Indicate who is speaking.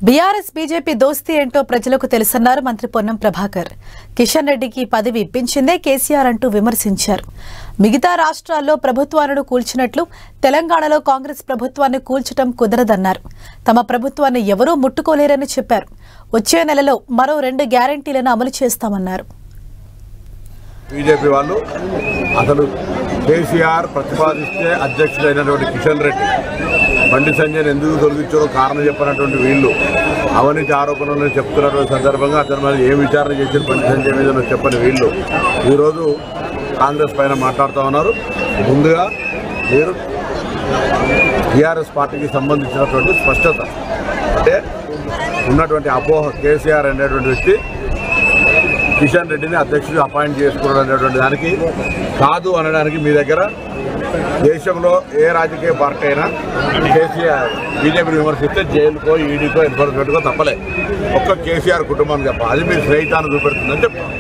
Speaker 1: BRS BJP దోస్తీ ఏంటో ప్రజలకు తెలుసన్నారు మంత్రి పొన్నం ప్రభాకర్. కిషన్ రెడ్డికి పదవి ఇప్పించిందే కేసీఆర్ అంటూ విమర్శించారు. మిగతా రాష్ట్రాల్లో ప్రభుత్వాలను కూల్చినట్లు తెలంగాణలో కాంగ్రెస్ ప్రభుత్వాన్ని కూల్చడం కుదరదన్నారు. తమ ప్రభుత్వాన్ని ఎవరూ ముట్టుకోలేరని చెప్పారు. వచ్చే నెలలో మరో 2 గ్యారెంటీలను అమలు చేస్తామన్నారు.
Speaker 2: బీజేపీ వాళ్ళు అసలు కేసీఆర్ ప్రతిపాదిస్తే అధ్యక్షుడైనటువంటి కిషన్ రెడ్డి బండి సంజయ్ని ఎందుకు తొలగించారో కారణం చెప్పినటువంటి వీళ్ళు అవినీతి ఆరోపణలు చెప్తున్నటువంటి సందర్భంగా అతని మీద ఏం విచారణ చేసిన బండి సంజయ్ మీద చెప్పని వీళ్ళు ఈరోజు కాంగ్రెస్ పైన మాట్లాడుతూ ఉన్నారు. ముందుగా మీరు టీఆర్ఎస్ పార్టీకి సంబంధించినటువంటి స్పష్టత అంటే ఉన్నటువంటి అపోహ కేసీఆర్ అనేటువంటి వ్యక్తి కిషన్ రెడ్డిని అధ్యక్షుడు అపాయింట్ చేసుకోవడం అనేటువంటి దానికి కాదు అనడానికి మీ దగ్గర దేశంలో ఏ రాజకీయ పార్టీ అయినా కేసీఆర్ బీజేపీని విమర్శిస్తే జైలుకో ఈడీకో ఎన్ఫోర్స్మెంట్కో తప్పలే. ఒక్క కేసీఆర్ కుటుంబానికి తప్ప అది మీరు స్నేహితాన్ని చూపెడుతుందని చెప్తాను.